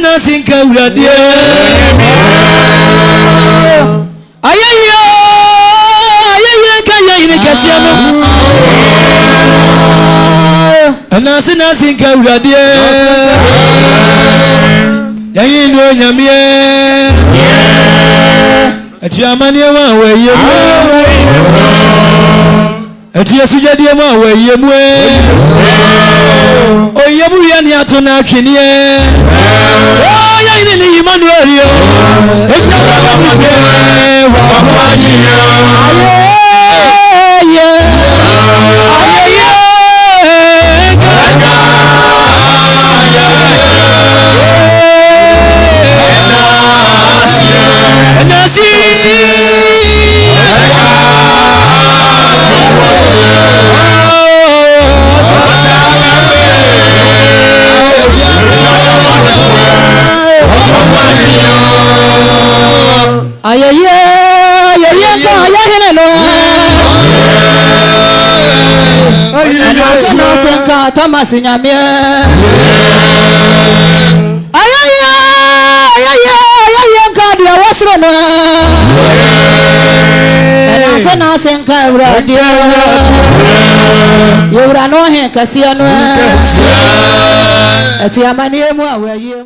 Nothing can be dear. Nothing can be dear. You know, Yamia. At Yamania, where you at Yasuja, where you oh, Yabuania to Nakinia. Oh, I didn't Emmanuel. It's not Thomas in Yamia. God, you are what's wrong. And I said, nothing can be you are no hand, Cassiano. At Yamania, where you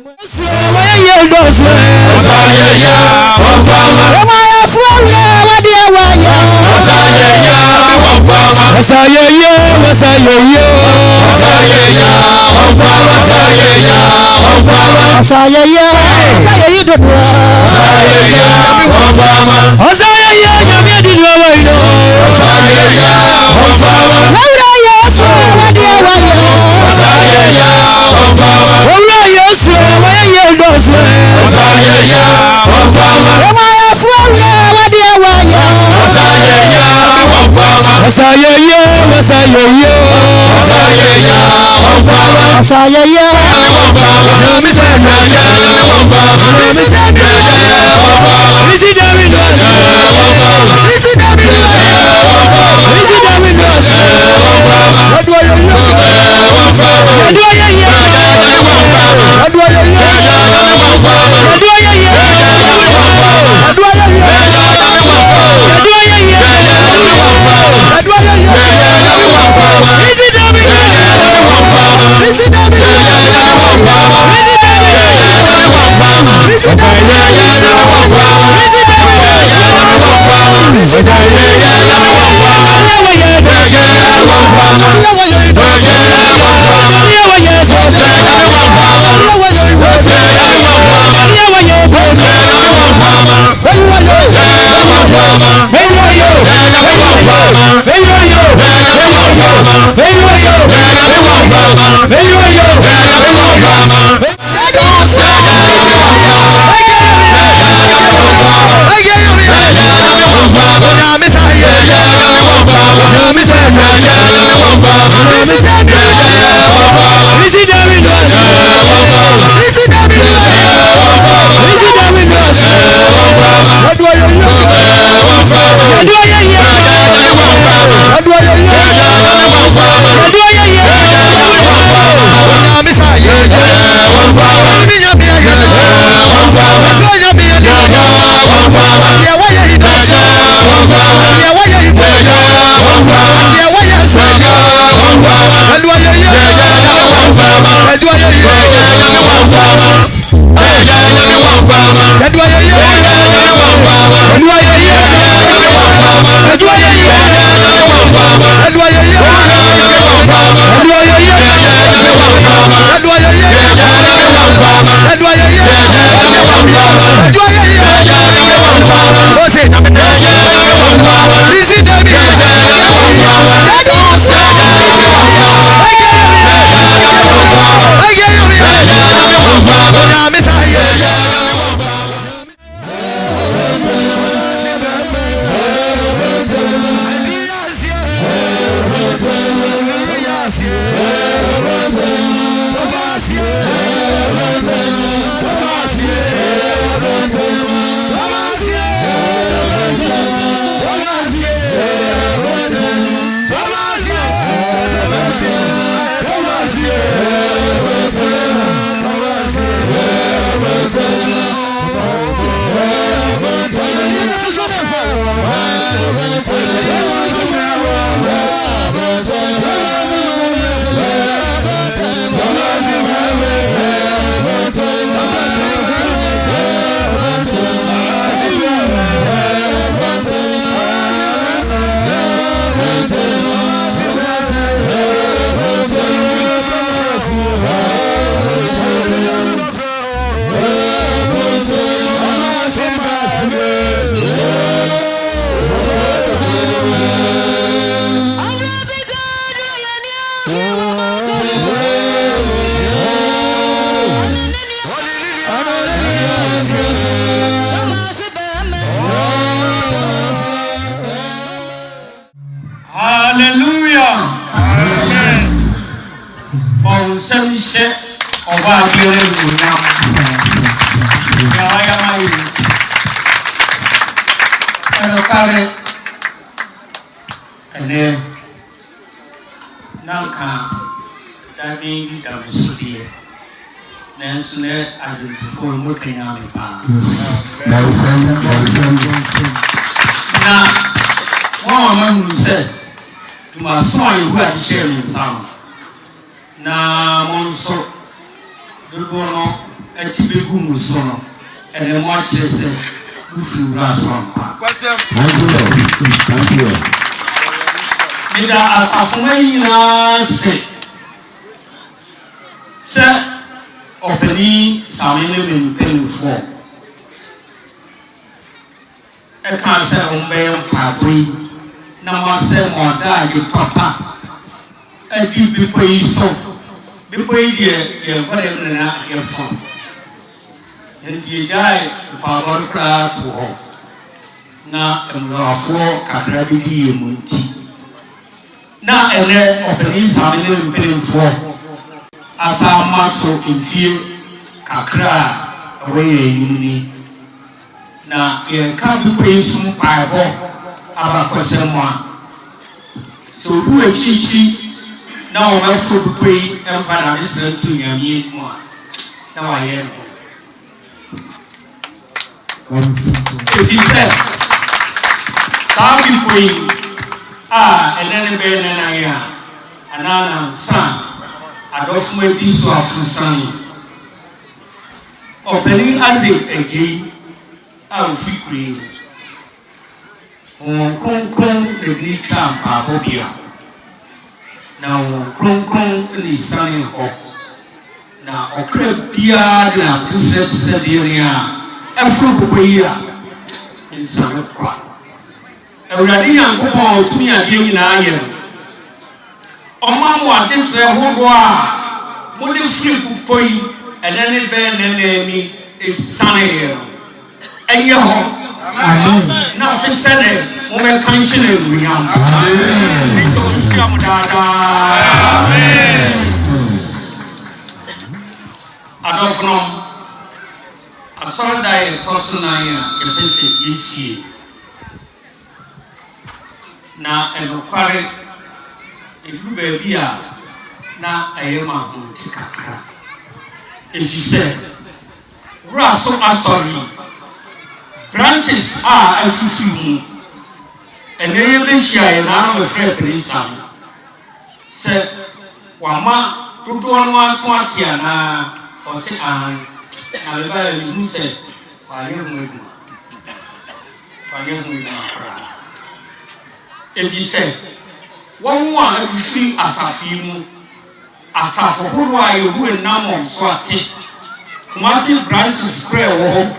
Kron the Greek camp Abobia. Now Kron is sunny hawk. Now Okra Pia, now to set the area. A fruit in some crop. Already, I'm going to me again in iron. Omama, this is a whole war. What is free to pay, and any band and enemy is sunny here. And your home. Now, she said it, woman conscience is beyond. I don't know. I saw that a person I am easy. Now, and inquiry if you be here, now I am a tikaka. If you say, we are so sorry. Branches are as you and every year and I'm afraid to listen. Said, Wama, put one Swatiana or say, I will say, I am if you say, one is free as a few, as a for who are you will now on Swati. Kumasi branches pray or hope.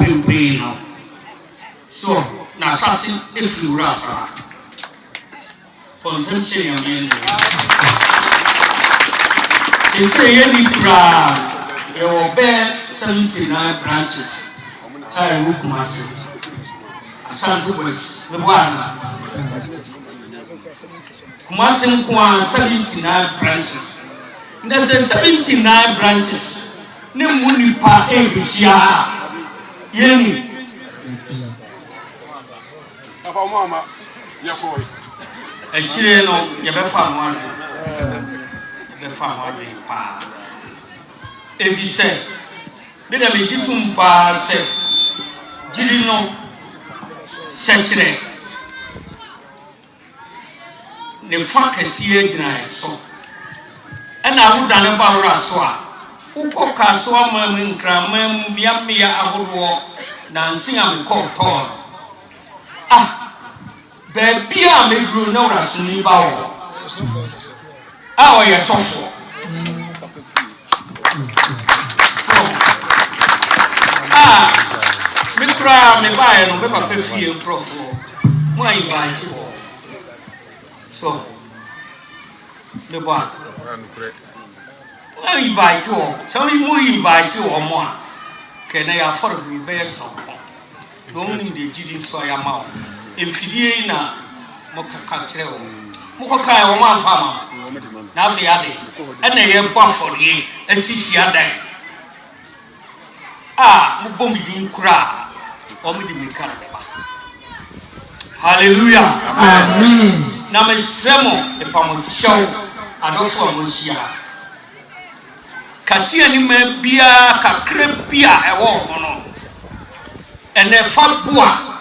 So, now, something if you rafa consumption of the they say any crowd, there will bear 79 branches. I look massive. Ashanti was the one. Kumasi Kwan 79 branches. There's 79 branches. No money per Abishia. Yeni. Mama, your boy. A chino, you better find one. You better one. If you say, did I make it to pass? Did you know? Century. The fuck is here tonight. So, and I would done about Raswa. Uko Kaswa, Mamma, Cram, Yamia, Abu, Nancy, and called Tall. Baby, I make you know that's me. How are you so for? Me cry, me buy, and never pay fee and profit. Why invite you? So, the boy, why invite you? Some people invite you or more. Can I afford me bear some? Don't need the GD so I am out. If you na Mokaka, Mokaka, one farmer, now the other, and they have buffer ye, and see other. Mubombi didn't cry, or me didn't cry. Hallelujah. Amen. Now, my sermon, the Pamon show, and also Monsieur Katia, you may be a crepia, a woman, and a fat boy.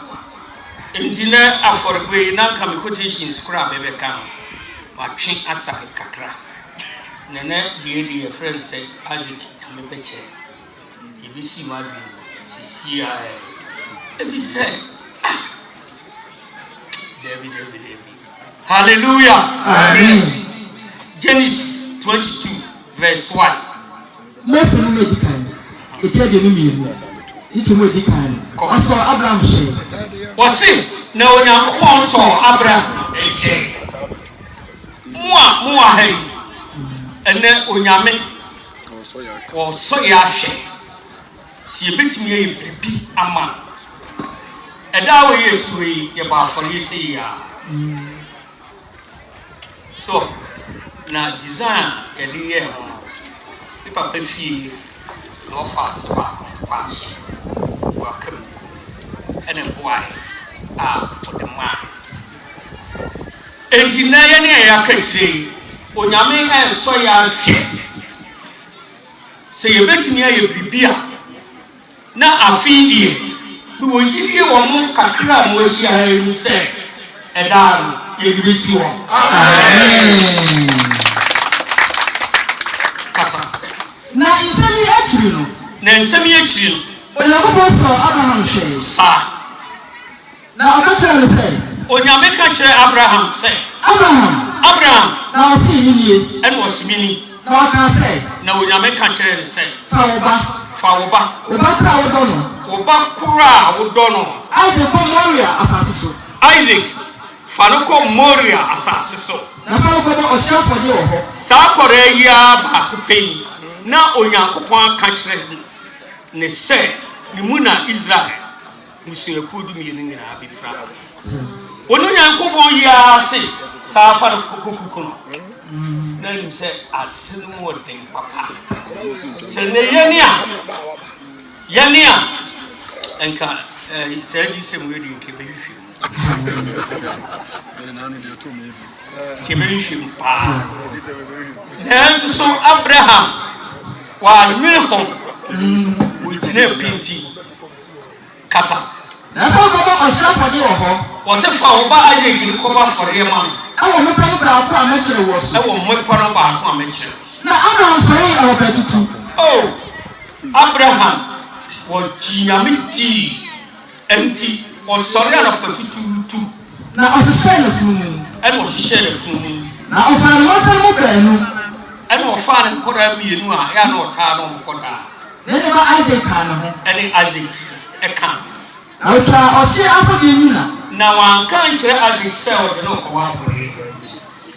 In dinner, for a way, now come quotation scrap every come. My chin aside Kakra. Nana, dear friend said, as it am a picture. If you see my dream, see, if you say, David. Hallelujah. Amen. Genesis 22, verse 1. Most of the medical, it's a diminution. It's a medical. Also, Abraham said, was it? No, young also Abraham. More, hey, and then Unyame or Soya. She beat me a baby, a man. And now is we about for this year. So, now design a year. If I feel no fast, pass, welcome, and a boy for the man. 89 years, Unyame and Soya share. Say you bet me a baby. Now I feel you. We will give you one more kakra moisture you say, and you receive one. Amen. Now, in some actually, then some years, when I was Abraham says, sir. Now, I'm not sure to say, Onyame ka kyerɛ Abraham sɛ Abraham na o si ni ɛna ɔsimini na o ka sɛ na Onyame ka kyerɛ ne sɛ fa wo ba kra wo dɔ no Isaac ko Moria asase so Isaac fa no kɔ Moria asase so na fa ko ba ɔhyɛfo de wɔ hɔ saa kɔrɔ yi a baako pɛn na Onyankopɔn ka kyerɛ ne sɛ ne mu na Israel musuakuo du mmienu nyinaa bɛfira ono Onyankopɔn yi a se saa fa no kokokuko no na nim sɛ ase no mu ɔden papa sɛ ne yɛne a ɛnka saa gyi sɛ mu yɛde nkɛbɛhwehwɛ kɛbɛhwehwɛ paa nanso so Abraham wɔanwene ho wɔgyina pinti kasa na fa ko ba ɔhyɛfo de wɔ hɔ wɔte fa wo ba Isaac ne kɔba afɔreɛ ma no ɛwɔ mepɛ no baako a mɛkyerɛ wɔ so ɛwɔ mmepɔ no baako a mɛkyerɛ na Abraham sɔre ɛwɔ pɛtutu Abraham wɔgyiname tii ɛnti ɔsɔre anɔpa tutuutu na ɔhyehyɛ ne funu ɛna ɔhyehyɛ ne funu na ɔfa ne mɔfa no baanu ɛna ɔfa ne nkɔdaa mmienu a ɛyɛ na ɔtaa no nkɔdaa na ne ba Isaac ka ne ho ɛne Isaac ɛka na ɔtwa ɔhye afɔde nyina na wanka nkyerɛ Isaac sɛ ɔde ne ɔkɔwɔ afɔre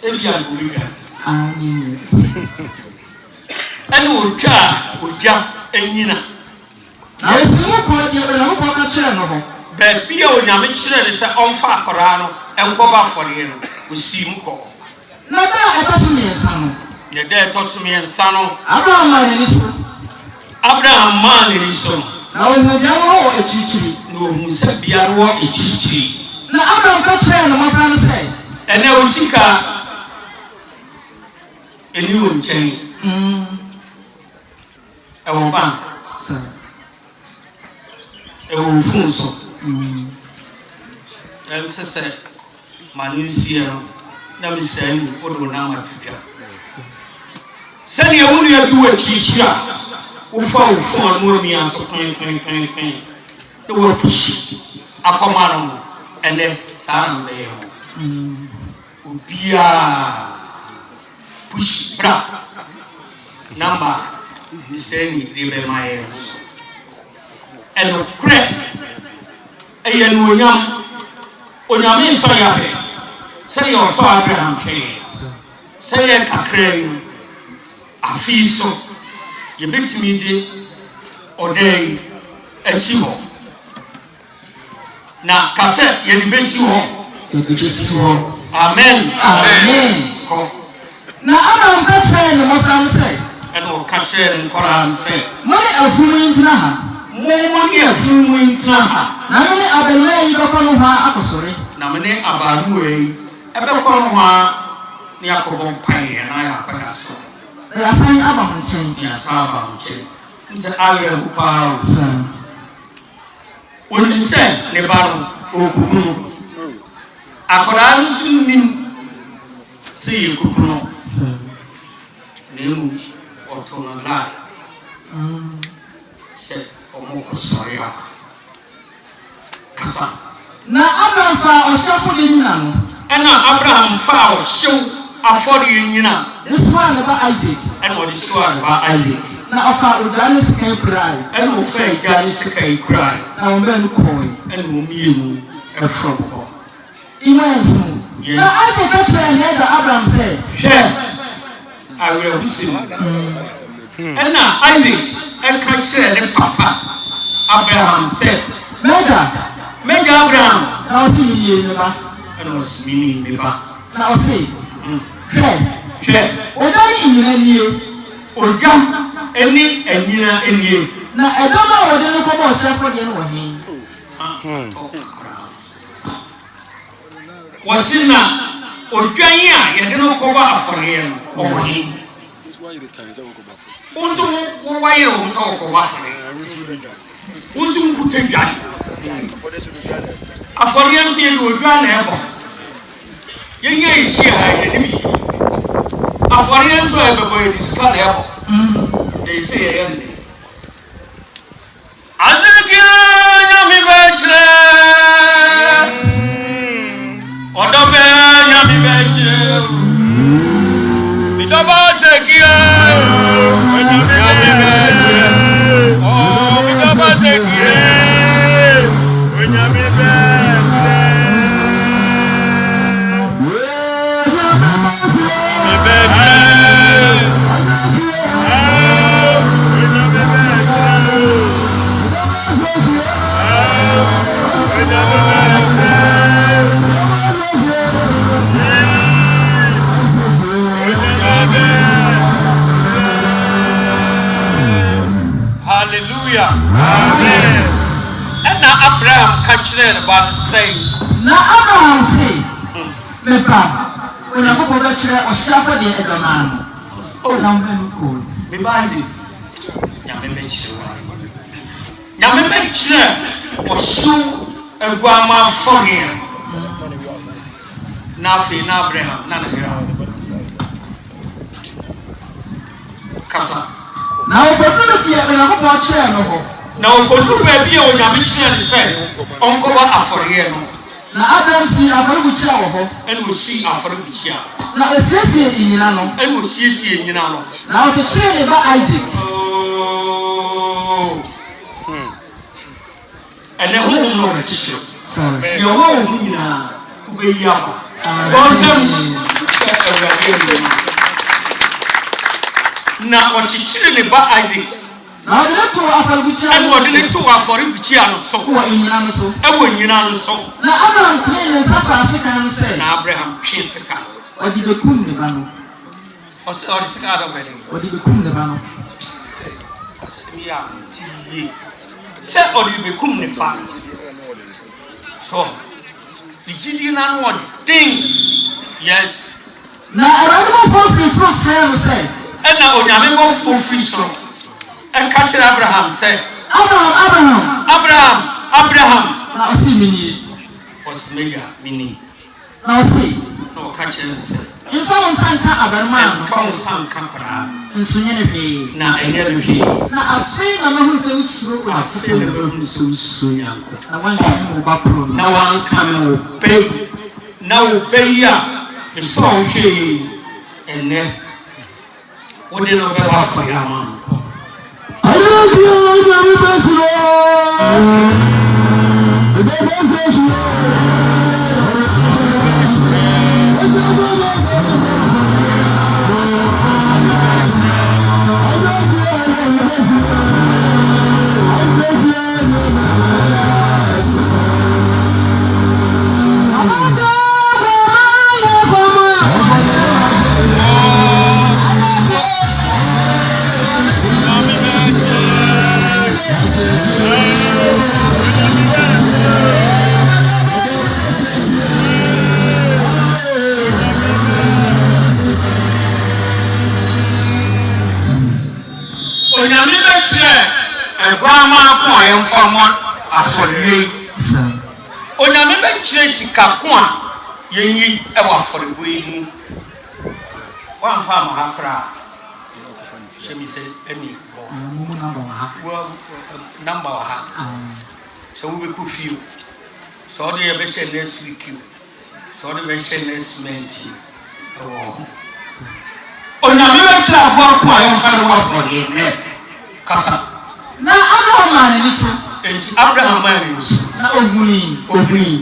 ebia ngorida ɛne ɔtwa ogya anyina na esi mo kɔ de na mo kɔ ka kyerɛ no ho baabi a Onyame kyerɛ ne sɛ ɔmfa akɔraa no ɛnkɔba afɔre no osii mu kɔ na da ɛtɔ so mmiɛnsa no ne da ɛtɔ so mmiɛnsa no Abraham ma n'ani so na ɔhu biara wɔ akyirikyiri na ɔhu sɛ biara wɔ akyirikyiri na Abraham ka kyerɛ no mɔfa no sɛ ɛnɛ osika ɛni wɔ nkyɛn ɛwɔ bank ɛwɔ fon so ɛnsɛ sɛ ma no nsie no na mesɛe mu wode wo nam atotwa sɛdeɛ wo nua bi wɔ akyirikyiri a wofa wo fon no amia so kwenkwenkwenkwen na woapusi akɔma no mu ɛnɛ saa no bɛyɛ ho obiaa push bra number mesɛe ni de bɛma yɛ no ɛno korɛ ɛyɛ no Onyame nsɔ yɛ ahɛ sɛdeɛ ɔsɔ Abraham twɛn sɛdeɛ kakra yi afei so yɛbɛtumi de ɔda yi asi hɔ na ka sɛ yɛde bɛsi hɔ amen na Abraham ka kyerɛ ne mmɔfra no sɛ ɛna ɔka kyerɛ ne nkɔraa no sɛ mo ne afumu yi ntena ha mo ne afumu yi ntena ha na me ne abɛnua yi bɛkɔ no ho akɔsɔre na me ne abaamuwa yi ɛbɛkɔ no ho a ne akɔbɔ mpaeɛ na yɛakɔyɛ so yɛasan aba ho nkyɛn nse awerɛ ho paa onim sɛ ne ba no ɔkuku no akɔdaa no so nim sɛ yɛ kuku no na emu ɔto no laa sɛ ɔmo kɔsɔre a kasa na Abraham fa ɔhyɛfo de nyina no ɛna Abraham fa ɔhyew afɔre nyina Isua ne ba Isaac ɛna ɔde soa ne ba Isaac na ɔfa ogya ne sika kurae ɛna ɔfa ogya ne sika kurae na wɔn bɛn no kɔɔe ɛna wɔn mmienu ɛfrɔ hɔ imanso na Isaac ka kyerɛ ne agya Abraham sɛ hwɛ awerɛhosɛm ɛna Isaac ɛka kyerɛ ne papa Abraham sɛ mɛgya Abraham na ɔse me yie ne ba ɛna ɔse me ne ba na ɔse hwɛ ogya ne nyina nie ogya ɛne anyina nie na ɛdɔm a wɔde no kɔbɔ ɔhyɛfo deɛ no wɔ he wɔse na odwan a yɛde no kɔbɔ afɔreɛ no ɔwɔ he wo nso wowayerɛ wo sɛ wɔkɔbɔ afɔreɛ wo nso nkuta dwan afɔreɛ nso yɛde odwan na ɛbɔ yɛnya ɛhyia ha yɛde bi afɔreɛ nso a ɛbɛbɔ yɛde sika na ɛbɔ ɛyɛ sɛ yɛyɛ nne adekia nyame bɛkyerɛ Hallelujah. Amen. And now Abraham catching about saying, now Abraham say, Mepa, when I go for the share or suffer the other man. Oh, now I'm cool. Me bazi. Nyame menchire o show egwama foge na fe na Abraham na hira kasa na obodu di e na ko pa chire no ho na obodu ba bi o nyame chire ni se onko ba afore no na Abraham si afore bu chire wo ho ene o si afore bu chire na esiesie nyina no ene o siesie nyina no na o chire ba Isaac and then who know the teacher? Sorry. Your own we are. Now, what teaching about Isaac? Now, the two are which I wanted to offer him so. I wouldn't you know so. Now, Abraham trained and suffer as a kind of say. Abraham chased the car. Or did the coon the banner? Or the cigar of wedding? Or did the coon the banner? Say or you become the part. So the Gideon one thing, yes. Now I don't know if it's not fair to say. And now on your full free song. And catch Abraham say, Abraham. Now see me. Was mini. Now see. No catch him say. In some Abraham. Some company. In Sunyane. Now I never hear. Now I feel I'm not so slow. I feel the burden so soon. Now one can obey. Now obey ya. It's so okay. And then what did I go for your mom? I love someone for you. On a member church, Kakua, ye ever for the way. One farmer, Hakra. She said, any number. So we could feel. So the emission next week. So the emission next month. On a member church, for the Casa. Na Abraham man ni so. Enti Abraham man ni so. Na oguni.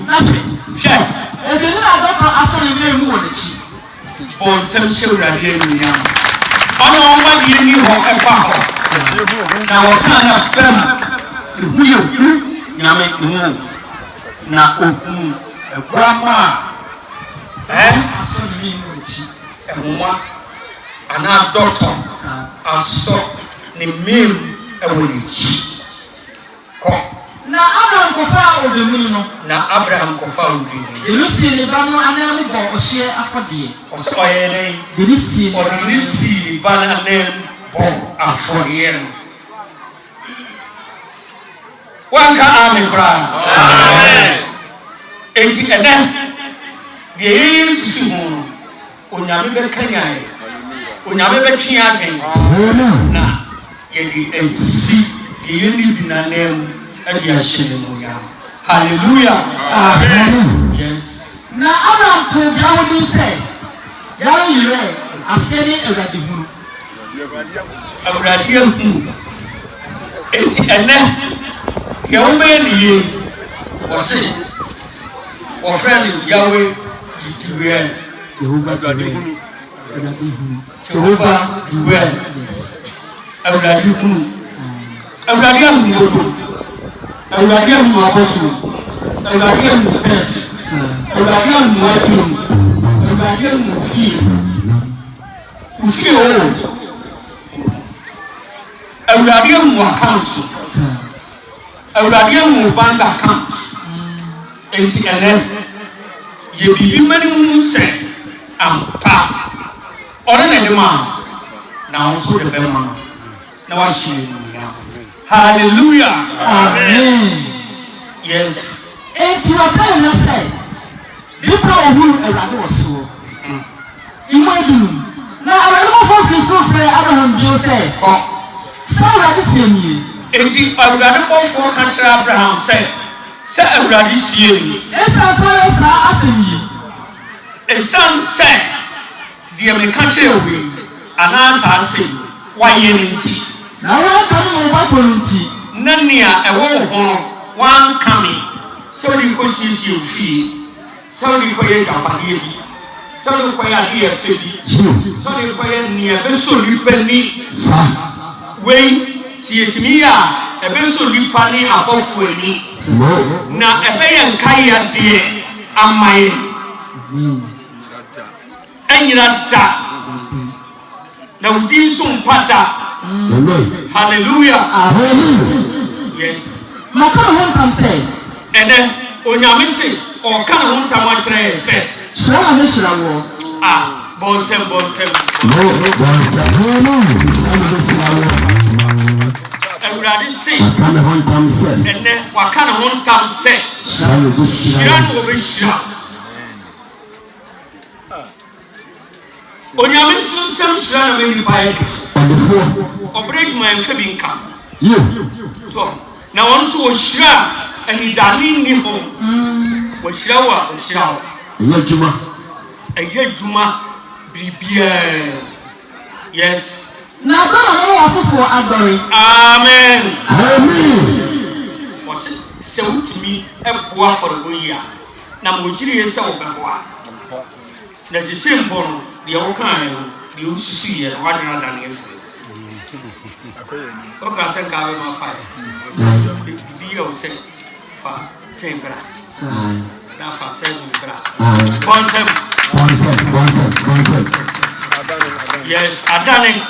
Na pe. Che. Ebi ni adoko aso ni me mu won chi. Bon sem shewra de ni ya. Ono onwa di ni ho e pa ho. Na wo kan na pem. Huyo. Nyame mu. Na ogun e grama. Aso ni me mu chi. E nwa. Ana doctor. Aso ni me na Abraham kofa odemuni no na Abraham kofa odemuni elisi le ba no anam bo ohye afode oso oyere elisi ba na anam bo afode wanka amen kra amen enti eden de yesu onyame be kanyae onyame be twe adwen na yedi esi yedi binanem edi ashene moya hallelujah amen yes na Abraham to biawudi say yawo yire aseni ewade huru awrade hu enti ene yawo be niye wose o friend yawe yituwe Jehovah duwe awurade hu awurade hu moto awurade hu abosu awurade hu pes awurade hu watum awurade hu fi o awurade mu account awurade mu bank account enti ene ye bibi mani mu se ampa ora na de ma na also the bema na wa shi hallelujah amen yes enti wa ka na say bipa ohuru awurade oso imodum na awurade mo fo fi so fre Abraham bio say ko sa awurade sieni enti awurade mo fo ka tra Abraham say sa awurade sieni esa so esa asemi esan say de me ka che owi ana sa asemi wa ye nti na wa ka mo ba polunti na nia ewo ho wan kami so di ko sisi ofi so di ko ye japade bi so di ko ya di esebi so di ko ye nia be so li pani sa we si etimi ya e be so li pani abofu ani na e be ye nkai ya de amaye enyirata na udin so mpada hallelujah amen yes makana hon kam say and then onyame se o kan hon tam a kire se shira na shira wo bonsem awurade se kan hon tam se and then wa kan hon tam se shira no be shira onyame nsem shira na me ni pa e operate my febinka so na won so shira ani dani ni ho wo shira wa juma bibia yes na ba na wo afofo adore amen was se utimi eboa for go ya na mo jiri ye se obeboa na se simple no de wo kan de ususu ye na wadena dani efu okay I think I will fire be o se fa tembra da fa se bra bonsem yes adane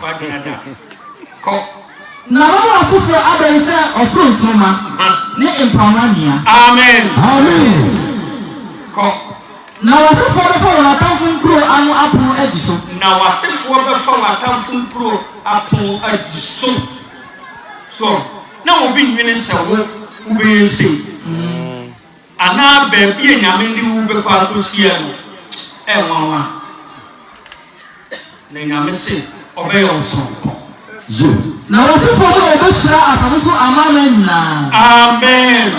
wadena ko na wo afofo adore se osonsoma ne empama nia amen ko na wasefo be fa wa tamfo kro anu apu ediso na wasefo be fa wa tamfo kro apu ediso so na obi nwene se wo be se ana ba bi enyame ndi wo be kwa akosia no e wanwa na nyame se obe yo so na wasefo be shira asase so amana nyina amen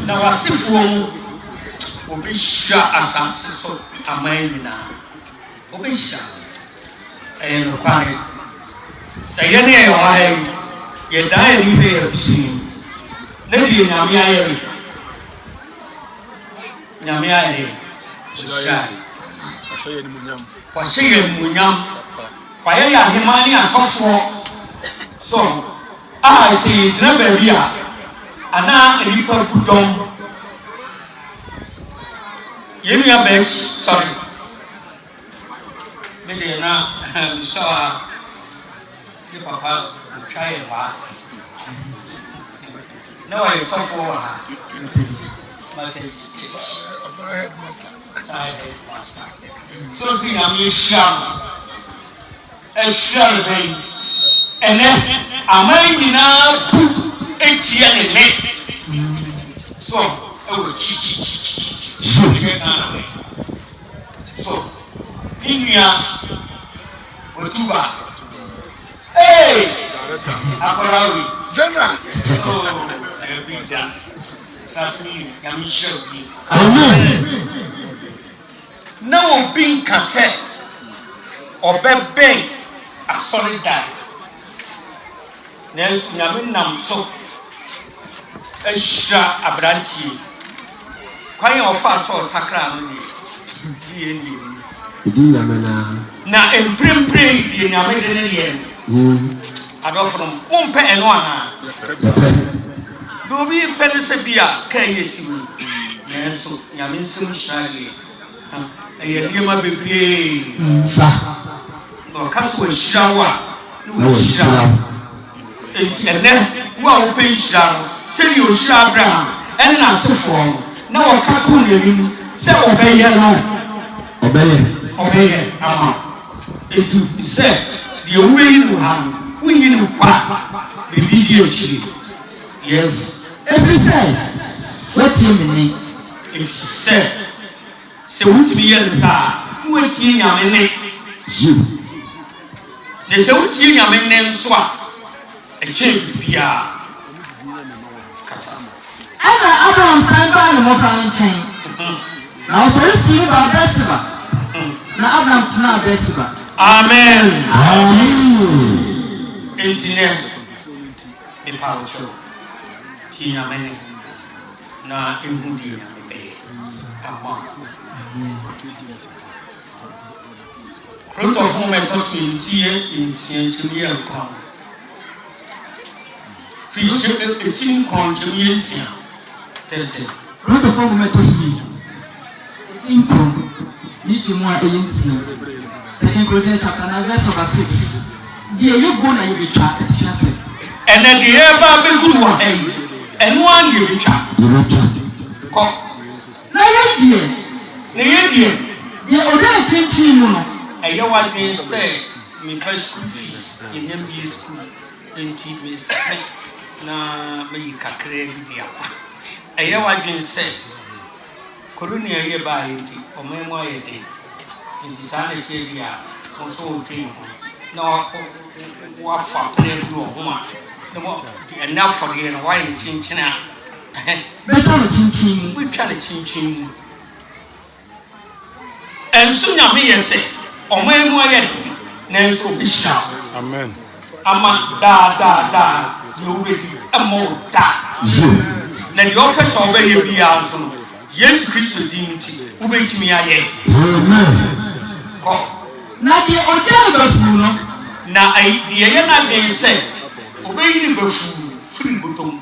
na wasefo obi shira asase so amana nyina obi shira no kwani sayene e wa ye dai ni be bisi na di nyame aye shira kwa sheye munyam kwa ye ya himani asofo so si drebe bia ana elipa budom yemi ya bench sorry mede na misawa ni papa try ba na wa sofo ha headmaster so see am yesham eshare ene amani na pu etie ne so ewo chi so inya otuba akorawi Jana oh ebija tasmi yamishobi amen na obi nka se obebe asori dai na nyame nam so ehra abrantie kwan ofa so sakra no di endi di nyame na emprempre di nyame de ne ye adofro pompe eno ana do bi pele se bia ka yesi na so nyame nsum shage ye ma bebre sa no kaso shirawa No shira. And then, well, pay shall say you shall Abraham and not so for. Now, cartoon, say, obey no. Obey, it said, the way you have, we need to pack the video. Yes. If you say, what do you mean? If you say, so what me else are, what you mean? They say, what you mean, swap a change, Pia. Abraham signed by the Moffat chain. Now, so let's see about Bessiba. Now, Abraham's not Bessiba. Amen. Engineer, the power show. Tina Mene, na Imudi, Fruit of moment of in Century Pound. Fish a tin contribution. Fruit of moment of me. A tin pound. Each more agency. 2 Corinthians chapter 9, verse 6. Dear, you go and you be trapped. And then the air Bible good one, and one you be trapped. Now, dear, the other change. I hear what they say, because school fees in MBA school, in TBS, na me kakre bidia. I hear what they say. Corona hereby, or memoir day. In the sanitary area, also dream. No, what for play to a woman? Enough for the wine chin out. Better chin. We try to chin. And soon I may say, or memoir yet, Nancy Bishop. Amen. Ama da, you will be a more da. Then the office of where you be also. Yes, Christian dignity, who makes me a yet. Amen. Now, the order now, the Ayana may say, obey the buffoo, free bottom,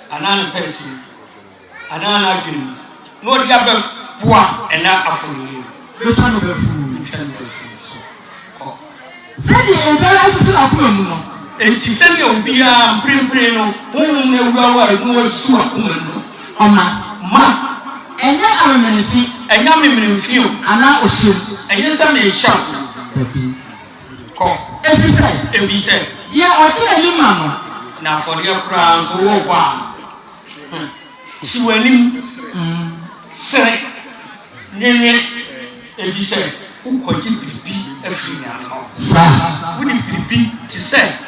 another person, another agent, no the other poor and not for you. Return of the food. Say the embarrassment of women. And to send you be a primo, whom you were so ma. And then I remember feet, and now me feel, and now and yes, I may shout. If he said, yeah, I tell you, Mamma. Now for your crowns, oh, wow. She went in, say, if he said, who could you be every now? Sir, would it be to say,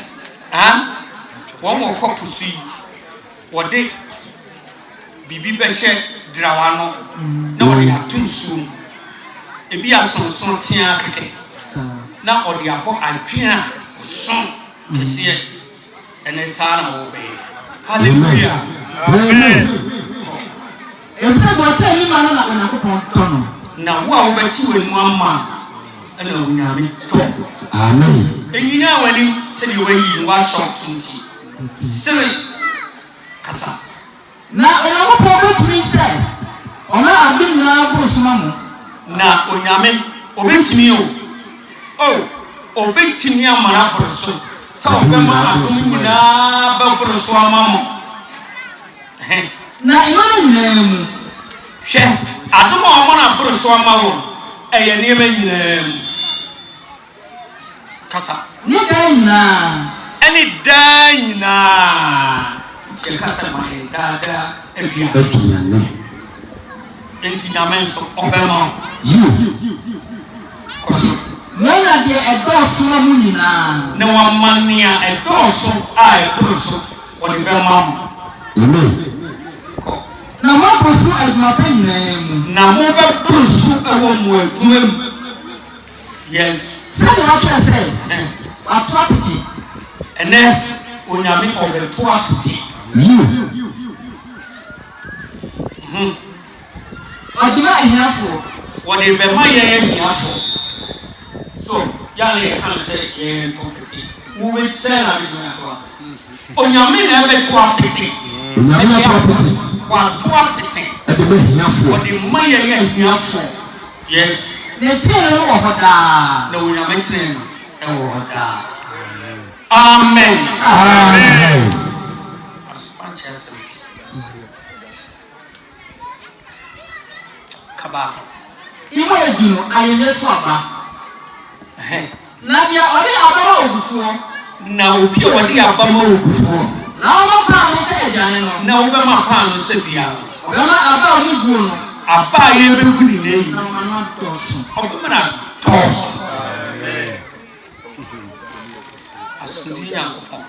one more cup to see what they be Beshe. Drawano, no, we are too soon. If you are some now, or the apple and Pina, son, and a son obey. Hallelujah. if I tell you, man, now, what about you in 1 month? And no, Amen. and you know when you said you were in wash out 20. Silly Cassa. now, I want to be said. On a big now, Bosman. Now, when you mean, obey to me, oh, obey to me, man, so them are doing now, now, you know, she, I don't want to put a swammer, a name, Cassa. Any day now, Cassa, my dada, Intinamento Obama. when I get a boss, No one mania a torso, I also, what the Belmont. now, my person is my pen name. Now, more Bruce, a woman to him. Yes, Say what I say. A property. and then when I mean of the property, I do not hear for. what they be my year for. So, young can say, property. Who will sell a business? On your men have a property. One property. What the money here for? Yes. They tell you what that. No, we are making a water. Amen. Amen. Kabaka. Iwo edino ayemeso aba. Na dia odi abama ogufuo. Na obi odi abama ogufuo. Na omo pa no se ejane no. Na obi ma pa no se bia. Obema aba oni gu no. Aba ye be gu ni nei. Na mama toso. Obi na toso. Asindi Nyankopɔn.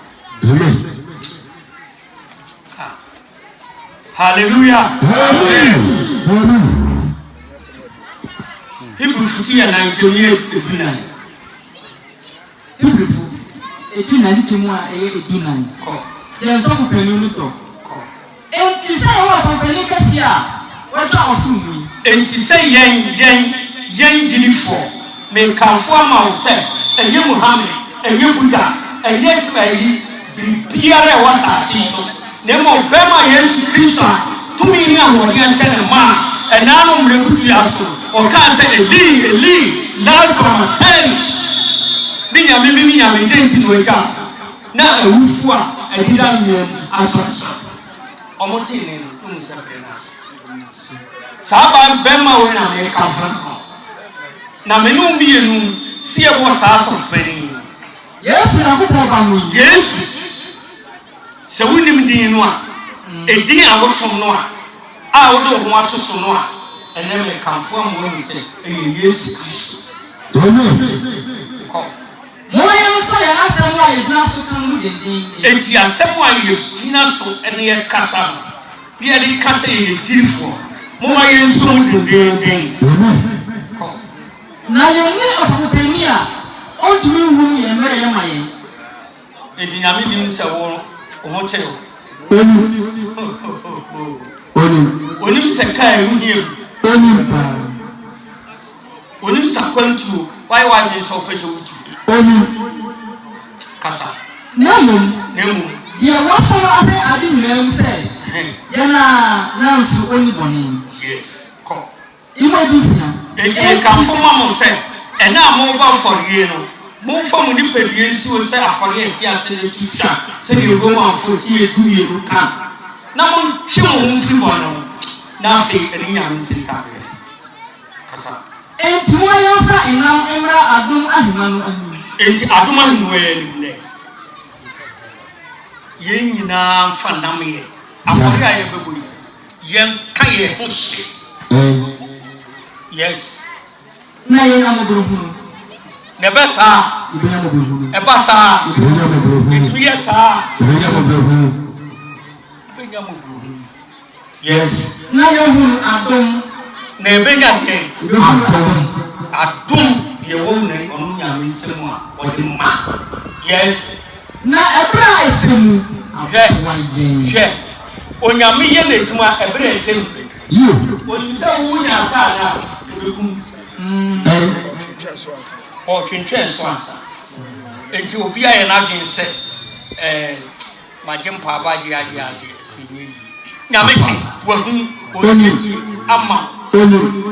Hallelujah. Amen. Hebrews 10:9. Hebrews 10:9 chimwa eye 9. Ye so ko penu no to. Enti say wo so penu kasia. Wo to osumbu. Enti say yen jinifo. Me kanfo ama wo say enye Muhammad, enye Buddha, enye Ismaili bibiare wa saati so. Nemo bema Yesu Kristo tumi ni ahodi anse ne ma enano mregutu yaso. Oka say Eli Lazarus ten. Ninya denti no eja na awufu a adida nyam asonso omote ne no nsa pena saba bema wo na me kafa na me no mienu sie wo sa asofani Yesu na ko ba mu Yesu se wonim din no a edin a wosom no a wo do ho ato so no a ene me kamfo amu no se Yesu Kristo. Amen. Moya so ya asem wa yedina so kan mu dendin. Enti asem wa yedina so ene ye kasa. Bi ye kasa ye jirifo. Mo ma ye nso dendin. Na ye ni osopeni a ontumi hu ye mere ye maye. Enti nyame bi nse wo ho che o. Oni se kai hu hie. Oni sa kwantu why je so pese wutu. Kasa. Nemu. Ye waso abe adi nyem se. Ye na nsu oni boni. Yes. Come. Imo bisia. Enti kan fo mamo se ena mo ba for ye no. Mo fo mo ni pedie nsi o se afore enti ase ne tutwa. Se ye Roman 40 edu ye no kan. Na mo hwe mo mfi mo no. Na fe eni nyam ntinta. Kasa. Enti mo ya fa enam emra adum ahima no ani. Enti adum ahima ye ni. Ye nyina fa nam ye. Afori aye bebo ye ka ye ho hye. Yes. Na ye na mo buru. Ne be sa. E ba sa. It be sa. Yes. Na ye hu adum. Na be nya ke. Adum ye wo na onu nya me nsemu a o di ma. Yes. Na ebra esemu. Hwe. Onyame ye na eduma ebra esemu. Onisa wo nya ka na ekum. O twentwe so asa. Enti obi aye na dwen se majempa abaji aje sinyi. Nyame ti wo hu osisi ama.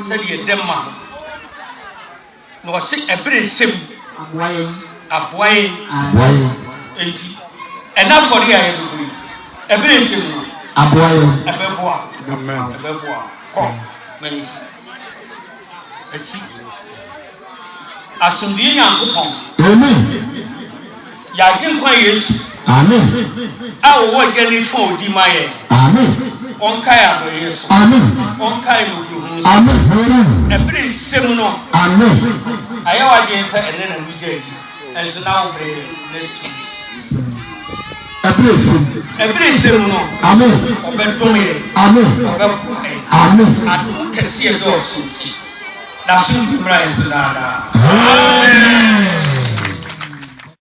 Se de demma. No se ebra esemu. Aboye. Enti ena for ya ye do ebere esemu Aboye. ebeboa amen ebeboa ko menisi esi asundie Nyankopɔn Amen. ya jinkwa Yesu Amen. a wo geli fo odi maye Amen. onka ya do Yesu Amen. onka ya no bi hu Amen. ebere esemu no Amen. ayawa je nsa ene na mi je enso na wo bre next Every no. Amen. Obetome. Amen. Amen. Adu kesi edo suti. Na sunti mra yesu dada. Amen.